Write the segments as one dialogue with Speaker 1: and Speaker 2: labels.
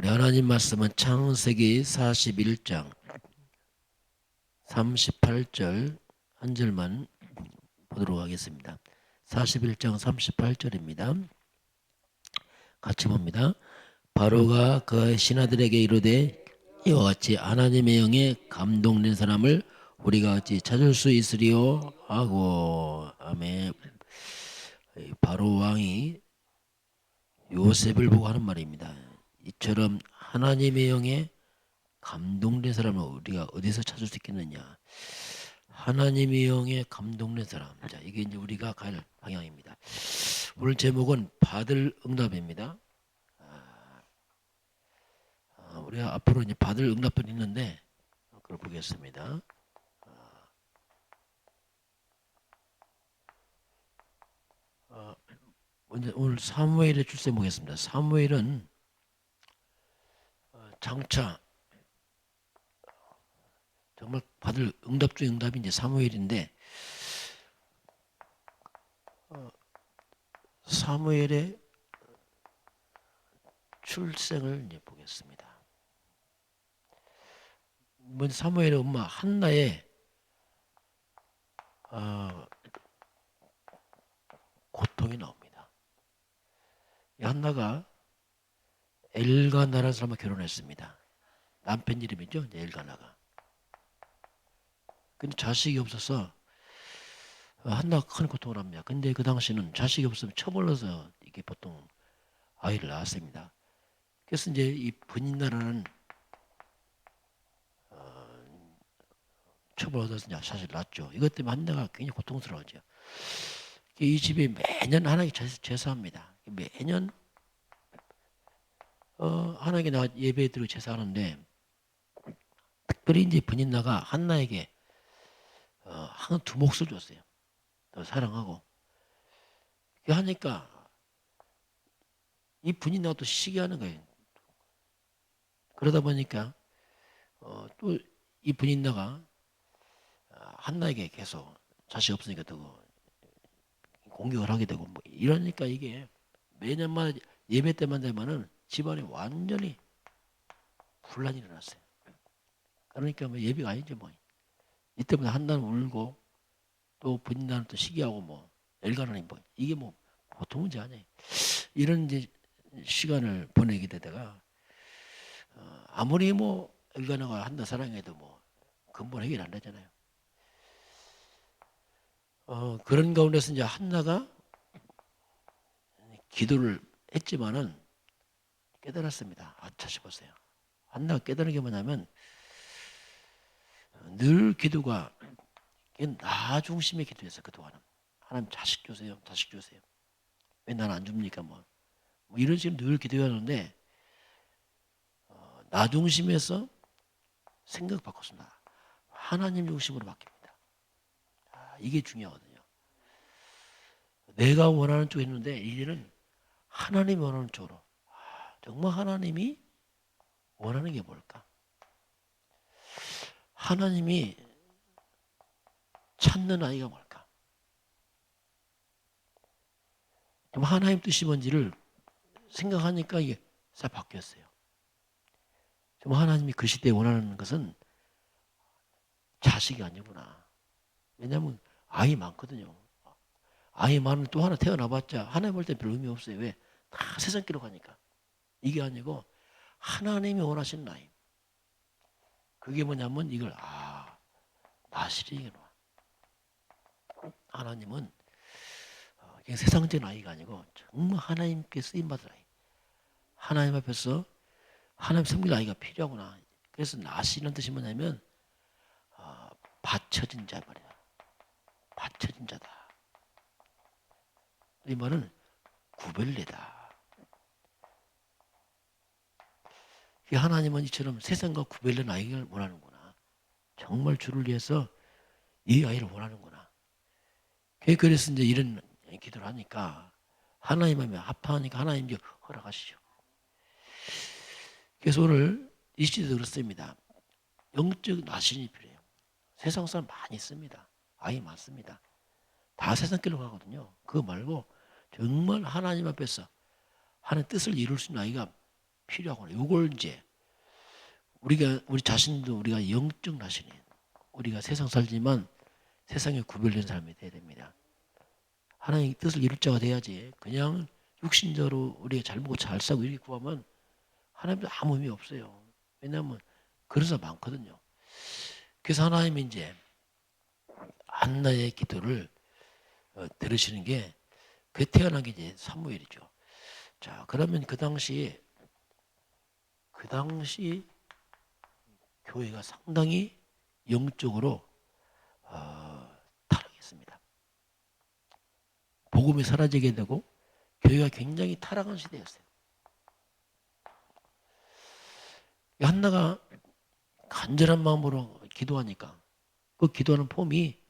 Speaker 1: 우리 하나님 말씀은 창세기 41장 38절 한 절만 보도록 하겠습니다. 41장 38절입니다. 같이 봅니다. 바로가 그의 신하들에게 이르되 이와 같이 하나님의 영에 감동된 사람을 우리가 어찌 찾을 수 있으리요 하고. 아멘. 바로 왕이 요셉을 보고 하는 말입니다. 이처럼 하나님의 영에 감동된 사람을 우리가 어디서 찾을 수 있겠느냐. 하나님의 영에 감동된 사람. 자, 이게 이제 우리가 갈 방향입니다. 오늘 제목은 받을 응답입니다. 우리가 앞으로 이제 받을 응답들이 있는데 그걸 보겠습니다. 먼저 오늘 사무엘의 출세 보겠습니다. 사무엘은 장차 정말 받을 응답 중 응답이 이제 사무엘인데, 사무엘의 출생을 이제 보겠습니다. 먼저 사무엘의 엄마 한나의 고통이 나옵니다. 이 한나가 엘가나라는 사람과 결혼했습니다. 남편 이름이죠, 엘가나가. 근데 자식이 없어서 한나가 큰 고통을 합니다. 근데 그 당시는 자식이 없으면 처벌러서 이게 보통 아이를 낳았습니다. 그래서 이제 이 분인나라는 처벌받아서 자식을 낳았죠. 이것 때문에 한나가 굉장히 고통스러워져. 이 집이 매년 하나님께 제사합니다. 매년 하나님께 나 예배 드리고 제사하는데, 특별히 이제 분인나가 한나에게 한 두 몫을 줬어요. 더 사랑하고. 하니까 이 분인나가 또 시기하는 거예요. 그러다 보니까 또 이 분인나가 한나에게 계속 자식 없으니까 또 공격을 하게 되고, 뭐 이러니까 이게 매년마다 예배 때만 되면은 집안에 완전히 분란이 일어났어요. 그러니까 뭐 예배가 아니죠 뭐. 이 때문에 한나는 울고 또 분인나는 또 시기하고 뭐 엘가나는 뭐 이게 뭐 보통 문제 아니에요. 이런 이제 시간을 보내게 되다가 아무리 뭐 엘가나가 한나 사랑해도 뭐 근본 해결 안 되잖아요. 그런 가운데서 이제 한나가 기도를 했지만은 깨달았습니다. 아차 싶었어요. 한나가 깨달은 게 뭐냐면, 늘 기도가 나 중심의 기도였어요. 그동안은 하나님 자식 주세요, 자식 주세요. 왜 난 안 줍니까? 뭐 이런 식으로 늘 기도하는데 나 중심에서 생각 바꿨습니다. 하나님 중심으로 바뀝니다. 이게 중요하거든요. 내가 원하는 쪽에 있는데 이제는 하나님이 원하는 쪽으로. 정말 하나님이 원하는 게 뭘까? 하나님이 찾는 아이가 뭘까? 좀 하나님 뜻이 뭔지를 생각하니까 이게 싹 바뀌었어요. 좀 하나님이 그 시대에 원하는 것은 자식이 아니구나. 왜냐하면 아이 많거든요. 아이 많은 또 하나 태어나봤자 하나님 볼 때 별 의미 없어요. 왜? 다 세상끼로 가니까. 이게 아니고 하나님이 원하시는 아이. 그게 뭐냐면 이걸 나시리구나. 하나님은 그냥 세상적인 아이가 아니고 정말 하나님께 쓰임받을 아이. 하나님 앞에서 하나님 섬길 아이가 필요하구나. 그래서 나시는 뜻이 뭐냐면 받쳐진 자 말이야. 받쳐진 자다. 이 말은 구별되다. 하나님은 이처럼 세상과 구별된 아이를 원하는구나. 정말 주를 위해서 이 아이를 원하는구나. 그래서 이제 이런 기도를 하니까 하나님하면 합하니까 하나님이 허락하시죠. 그래서 오늘 이 시대도 그렇습니다. 영적 나신이 필요해요. 세상 사람 많이 있습니다. 아이 많습니다. 다 세상 길로 가거든요. 그거 말고 정말 하나님 앞에서 하나님 뜻을 이룰 수 있는 아이가 필요하구나. 요걸 이제 우리 자신도 우리가 영적 나신이 우리가 세상 살지만 세상에 구별된 사람이 돼야 됩니다. 하나님의 뜻을 이룰 자가 돼야지 그냥 육신적으로 우리가 잘 먹고 잘 살고 이렇게 구하면 하나님도 아무 의미 없어요. 왜냐하면 그런 사람 많거든요. 그래서 하나님이 이제 한나의 기도를 들으시는 게 그 태어난 게 이제 사무엘이죠. 자, 그러면 그 당시 교회가 상당히 영적으로 타락했습니다. 복음이 사라지게 되고 교회가 굉장히 타락한 시대였어요. 한나가 간절한 마음으로 기도하니까 그 기도하는 폼이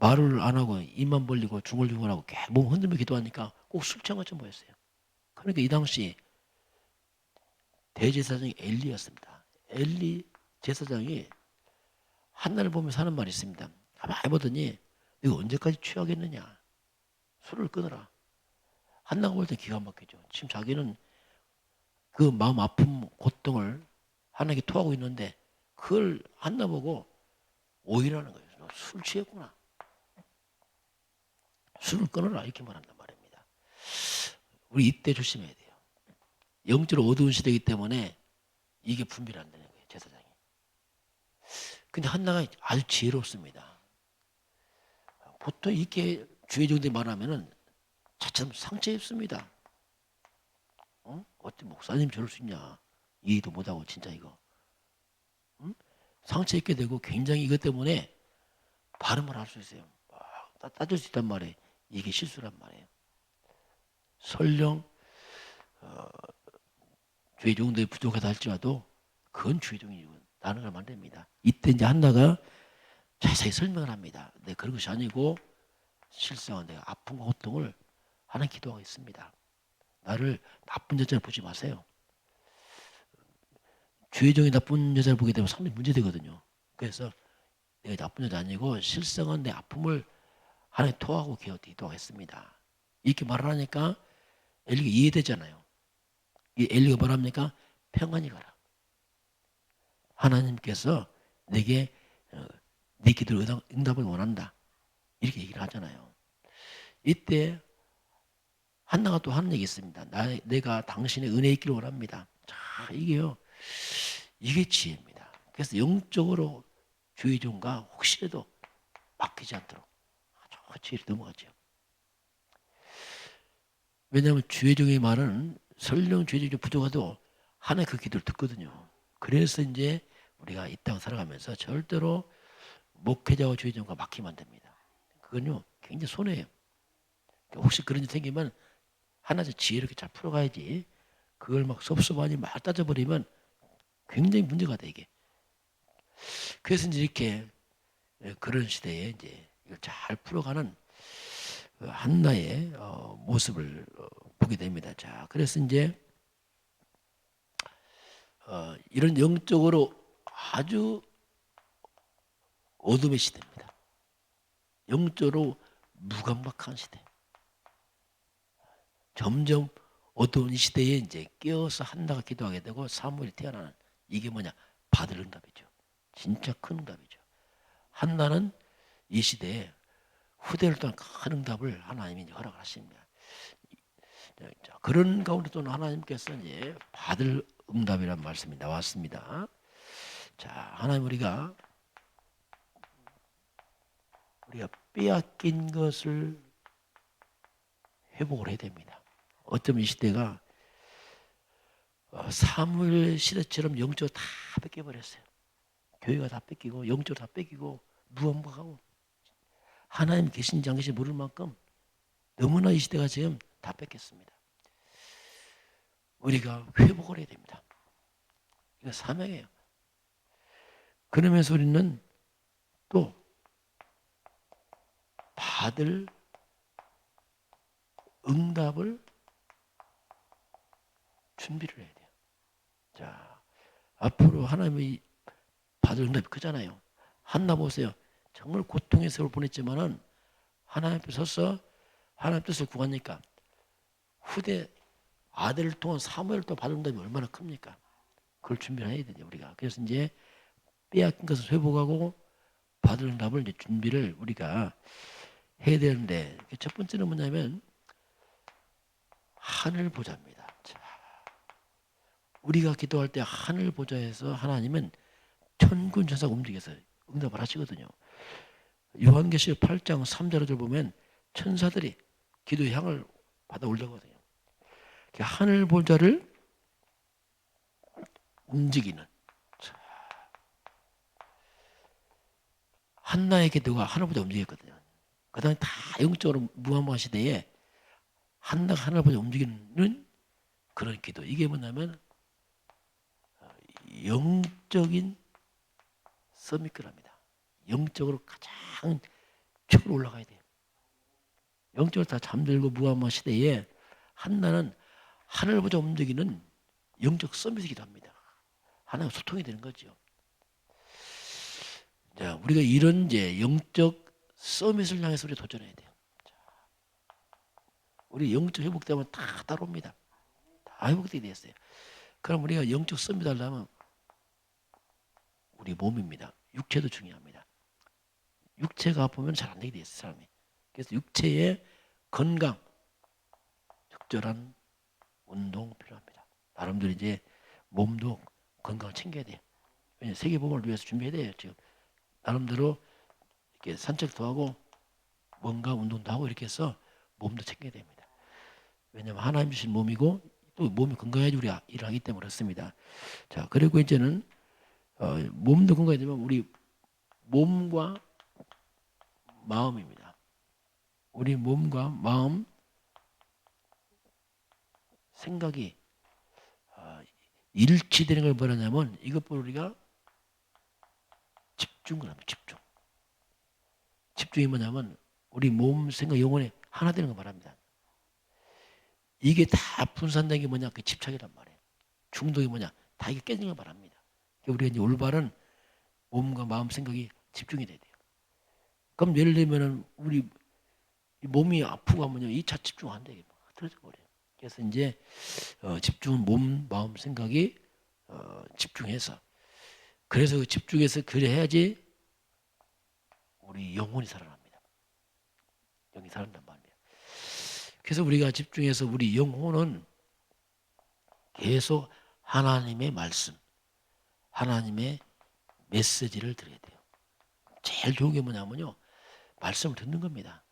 Speaker 1: 말을 안 하고 입만 벌리고 중얼중얼하고 몸 흔들며 기도하니까 꼭 술 취한 것처럼 보였어요. 그러니까 이 당시 대제사장이 엘리였습니다. 엘리 제사장이 한나를 보면서 하는 말이 있습니다. 가만히 보더니 너가 언제까지 취하겠느냐. 술을 끊어라. 한나가 볼 때 기가 막히죠. 지금 자기는 그 마음 아픔 고통을 하나님께 토하고 있는데 그걸 한나 보고 오해라는 거예요. 너 술 취했구나. 술을 끊어라 이렇게 말한단 말입니다. 우리 이때 조심해야 돼요. 영적으로 어두운 시대이기 때문에 이게 분별이 안 되는 거예요. 제사장이. 근데 한나가 아주 지혜롭습니다. 보통 이렇게 주의 정도에 말하면은 자칫 상처 입습니다. 어때 목사님 저럴 수 있냐. 이해도 못하고 진짜 이거. 상처 입게 되고 굉장히 이것 때문에 발음을 할 수 있어요. 따질 수 있단 말이에요. 이게 실수란 말이에요. 설령 주의 정도에 부족하다 할지라도 그건 주의 종이고 나는 걸 만듭니다. 이때 이제 한나가 자세히 설명을 합니다. 내 그런 것이 아니고 실상은 내가 아픔과 고통을 하나님 기도하고 있습니다. 나를 나쁜 여자를 보지 마세요. 주의 종이 나쁜 여자를 보게 되면 상당히 문제되거든요. 그래서 내가 나쁜 여자 아니고 실상은 내 아픔을 하나님 토하고 기도하겠습니다. 이렇게 말을 하니까 엘리가 이해되잖아요. 이 엘리가 뭐랍니까? 평안히 가라. 하나님께서 내게 네 기도를 응답을 원한다. 이렇게 얘기를 하잖아요. 이때 한나가 또 하는 얘기 있습니다. 내가 당신의 은혜 있기를 원합니다. 자, 이게 지혜입니다. 그래서 영적으로 주의 종과 혹시라도 막히지 않도록 아주 지혜를 넘어가죠. 왜냐하면 주의 종의 말은 설령 주의 종이 부족하도 하나님 그 기도를 듣거든요. 그래서 이제 우리가 이 땅 살아가면서 절대로 목회자와 주의 종과 막히면 안 됩니다. 그건요 굉장히 손해예요. 혹시 그런 일 생기면 하나씩 지혜롭게 잘 풀어가야지. 그걸 막 섭섭하니 막 따져버리면 굉장히 문제가 돼 이게. 그래서 이제 이렇게 그런 시대에 이제 이걸 잘 풀어가는 한나의 모습을 보게 됩니다. 자, 그래서 이제 이런 영적으로 아주 어둠의 시대입니다. 영적으로 무감각한 시대. 점점 어두운 이 시대에 이제 깨어서 한나가 기도하게 되고 사무엘이 태어나는 이게 뭐냐? 받을 응답이죠. 진짜 큰 응답이죠. 한나는 이 시대에 후대를 떠난 큰 응답을 하나님이 이제 허락을 하십니다. 자, 그런 가운데 또는 하나님께서 이제 받을 응답이라는 말씀이 나왔습니다. 자, 하나님 우리가 빼앗긴 것을 회복을 해야 됩니다. 어쩌면 이 시대가 사무엘 시대처럼 영적으로 다 뺏겨버렸어요. 교회가 다 뺏기고 영적으로 다 뺏기고 무함무하고 하나님 계신지 안 계신지 모를 만큼 너무나 이 시대가 지금 다 뺏겼습니다. 우리가 회복을 해야 됩니다. 이거 사명이에요. 그러면서 우리는 또 받을 응답을 준비를 해야 돼요. 자, 앞으로 하나님의 받을 응답이 크잖아요. 한나 보세요. 정말 고통의 세월을 보냈지만은 하나님 앞에 서서 하나님 뜻을 구하니까 후대 아들을 통한 사무엘을 또 받는다면 얼마나 큽니까? 그걸 준비를 해야 되죠, 우리가. 그래서 이제 빼앗긴 것을 회복하고 받을 응답을 이제 준비를 우리가 해야 되는데, 첫 번째는 뭐냐면 하늘 보좌입니다. 자, 우리가 기도할 때 하늘 보좌에서 하나님은 천군 천사가 움직여서 응답을 하시거든요. 요한계시록 8장 3절을 보면 천사들이 기도의 향을 받아 올려거든요. 하늘 보좌를 움직이는, 한나의 기도가 하늘 보좌 움직였거든요. 그 다음에 다 영적으로 무한무한 시대에 한나가 하늘 보좌 움직이는 그런 기도. 이게 뭐냐면 영적인 서밋급입니다. 영적으로 가장 최고로 올라가야 돼요. 영적으로 다 잠들고 무한무한 시대에 한나는 하늘 보좌 움직이는 영적 서밋이기도 합니다. 하나가 소통이 되는 거죠. 자, 우리가 이런 이제 영적 서밋을 향해서 우리 도전해야 돼요. 자, 우리 영적 회복되면 다 따라옵니다. 다 회복되게 되었어요. 그럼 우리가 영적 서밋 하려면 우리 몸입니다. 육체도 중요합니다. 육체가 아프면 잘 안 되게 돼 있어요, 사람이. 그래서 육체의 건강, 적절한 운동 필요합니다. 나름대로 이제 몸도 건강 챙겨야 돼요. 왜냐하면 세계복음을 위해서 준비해야 돼요. 지금 나름대로 이렇게 산책도 하고 뭔가 운동도 하고 이렇게 해서 몸도 챙겨야 됩니다. 왜냐하면 하나님 주신 몸이고 또 몸이 건강해야지 우리가 일을 하기 때문에 그렇습니다. 자, 그리고 이제는 몸도 건강해지면 우리 몸과 마음입니다. 우리 몸과 마음, 생각이 일치되는 걸 뭐냐면 이것보다 우리가 집중을 합니다. 집중이 뭐냐면 우리 몸, 생각, 영혼이 하나 되는 걸 말합니다. 이게 다 분산된 게 뭐냐? 그 집착이란 말이에요. 중독이 뭐냐? 다 이게 깨지는 걸 말합니다. 우리가 이제 올바른 몸과 마음, 생각이 집중이 돼야 돼요. 그럼 예를 들면은 우리 몸이 아프고 하면요, 2차 집중 안 되게 흐트러져 버려요. 그래서 이제 집중은 몸, 마음, 생각이 집중해서, 그래서 그 집중해서 그래 해야지 우리 영혼이 살아납니다. 영이 살아난단 말이에요. 그래서 우리가 집중해서 우리 영혼은 계속 하나님의 말씀, 하나님의 메시지를 들어야 돼요. 제일 좋은 게 뭐냐면요, 말씀을 듣는 겁니다.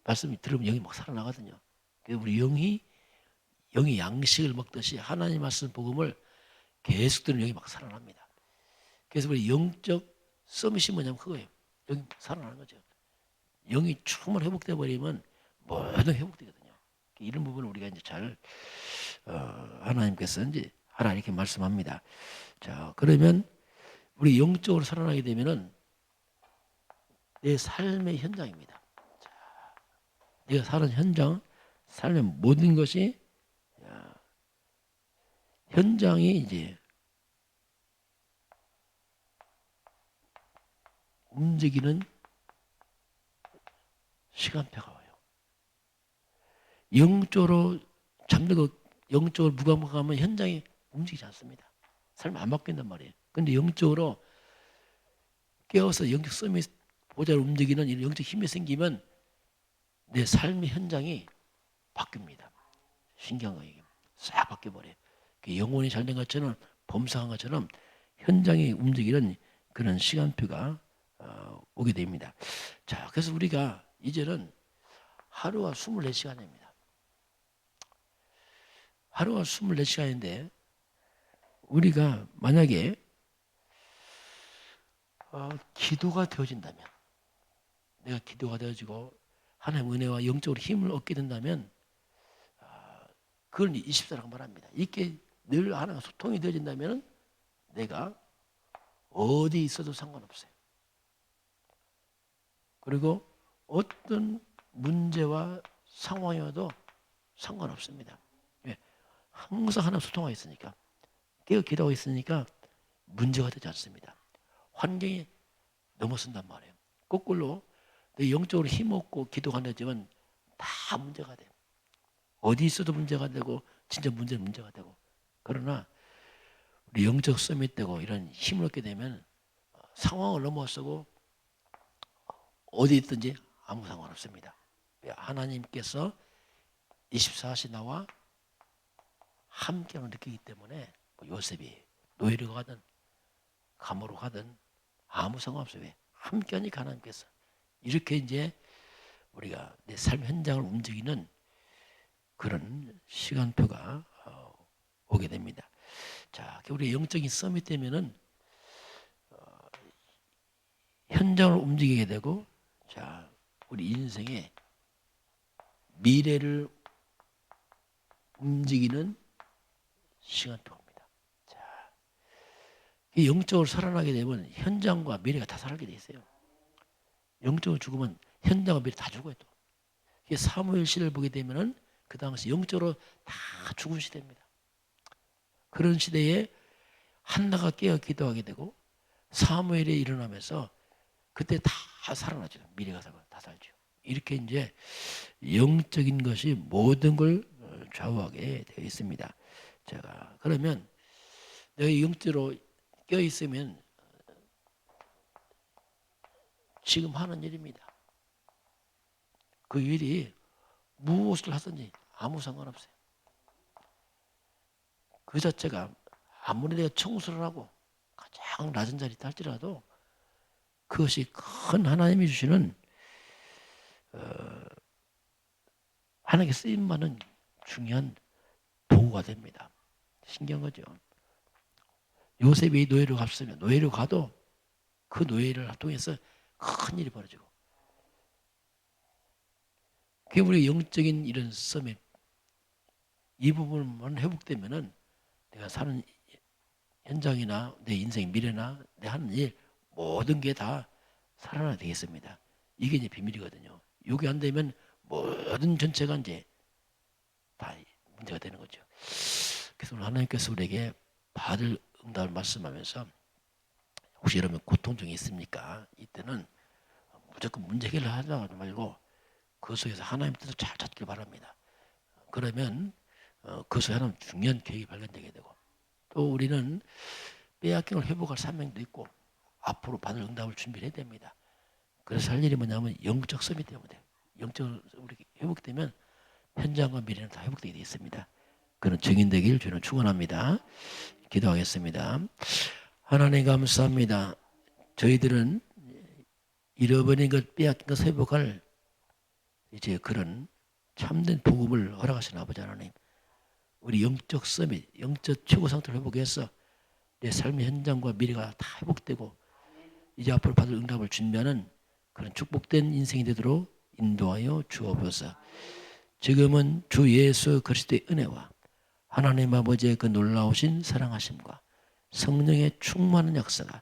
Speaker 1: 말씀을 들으면 영이 막 살아나거든요. 그래서 우리 영이 양식을 먹듯이 하나님 말씀 복음을 계속 들으면 영이 막 살아납니다. 그래서 우리 영적 서밋이 뭐냐면 그거예요. 영이 살아나는 거죠. 영이 충분히 회복돼 버리면 모든 회복되거든요. 이런 부분을 우리가 이제 잘 하나님께서 이제 하라 이렇게 말씀합니다. 자, 그러면 우리 영적으로 살아나게 되면은 내 삶의 현장입니다. 자, 내가 사는 현장, 삶의 모든 것이 현장이 이제 움직이는 시간표가 와요. 영적으로 잠들고 영적으로 무감각하면 현장이 움직이지 않습니다. 삶이 안 바뀐단 말이에요. 그런데 영적으로 깨어서 영적 썸이 보좌를 움직이는 이런 영적 힘이 생기면 내 삶의 현장이 바뀝니다. 신기한 거예요. 싹 바뀌어버려요. 영혼이 잘된 것처럼 범상한 것처럼 현장이 움직이는 그런 시간표가 오게 됩니다. 자, 그래서 우리가 이제는 하루가 24시간입니다. 하루가 24시간인데 우리가 만약에 기도가 되어진다면, 내가 기도가 되어지고 하나님의 은혜와 영적으로 힘을 얻게 된다면 그걸 24라고 말합니다. 이게 늘 하나가 소통이 되어진다면 내가 어디 있어도 상관없어요. 그리고 어떤 문제와 상황이 와도 상관없습니다. 왜? 항상 하나 소통하고 있으니까, 깨어 기도하고 있으니까 문제가 되지 않습니다. 환경이 넘어선단 말이에요. 거꾸로 내 영적으로 힘없고 기도가 안 되지만 다 문제가 돼요. 어디 있어도 문제가 되고 진짜 문제가 되고. 그러나 우리 영적 싸움이 되고 이런 힘을 얻게 되면 상황을 넘어서고 어디 있든지 아무 상관없습니다. 하나님께서 24시 나와 함께함을 느끼기 때문에 요셉이 노예로 가든 감옥으로 가든 아무 상관없어요. 왜? 함께하니까 하나님께서. 이렇게 이제 우리가 내 삶 현장을 움직이는 그런 시간표가 오게 됩니다. 자, 우리 영적인 싸움이 되면은 현장을 움직이게 되고, 자, 우리 인생의 미래를 움직이는 시간표입니다. 자, 이 영적으로 살아나게 되면 현장과 미래가 다 살게 돼 있어요. 영적으로 죽으면 현장과 미래 다 죽어요. 또. 이게 사무엘 시대를 보게 되면은 그 당시 영적으로 다 죽은 시대입니다. 그런 시대에 한나가 깨어 기도하게 되고 사무엘이 일어나면서 그때 다 살아나죠. 미래가 살고 다 살죠. 이렇게 이제 영적인 것이 모든 걸 좌우하게 되어 있습니다. 제가 그러면 내가 영적으로 깨어 있으면 지금 하는 일입니다. 그 일이 무엇을 하든지 아무 상관없어요. 그 자체가 아무리 내가 청소를 하고 가장 낮은 자리에 할지라도 그것이 큰 하나님이 주시는 하나님께 쓰임받는 중요한 도구가 됩니다. 신기한 거죠. 요셉이 노예로 갔으면 노예로 가도 그 노예를 통해서 큰 일이 벌어지고 그게 우리 영적인 이런 싸움에 이 부분만 회복되면은 내가 사는 현장이나 내 인생 미래나 내 하는 일 모든 게 다 살아나야 되겠습니다. 이게 이제 비밀이거든요. 이게 안 되면 모든 전체가 이제 다 문제가 되는 거죠. 그래서 오늘 하나님께서 우리에게 받을 응답을 말씀하면서 혹시 여러분 고통 중에 있습니까? 이때는 무조건 문제 해결을 하지 말고 그 속에서 하나님 뜻을 잘 찾길 바랍니다. 그러면 그 속에 하나님 중요한 계획이 발견되게 되고 또 우리는 빼앗긴 걸 회복할 사명도 있고 앞으로 받을 응답을 준비를 해야 됩니다. 그래서 할 일이 뭐냐면 영적 싸움이 때문에 영적으로 우리 회복되면 현장과 미래는 다 회복되게 되어 있습니다. 그런 증인되길 주는 축원합니다. 기도하겠습니다. 하나님 감사합니다. 저희들은 잃어버린 것 빼앗긴 것 회복할 이제 그런 참된 복음을 허락하신 아버지 하나님, 우리 영적 서밋, 영적 최고 상태를 회복해서 내 삶의 현장과 미래가 다 회복되고 이제 앞으로 받을 응답을 준비하는 그런 축복된 인생이 되도록 인도하여 주옵소서. 지금은 주 예수 그리스도의 은혜와 하나님 아버지의 그 놀라우신 사랑하심과 성령의 충만한 역사가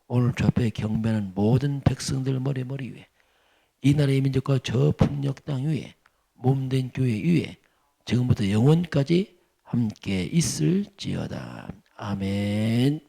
Speaker 1: 오늘 저 앞에 경배하는 모든 백성들 머리 위에 이 나라의 민족과 저 북녘 땅 위에 몸된 교회 위에 지금부터 영원까지 함께 있을지어다. 아멘.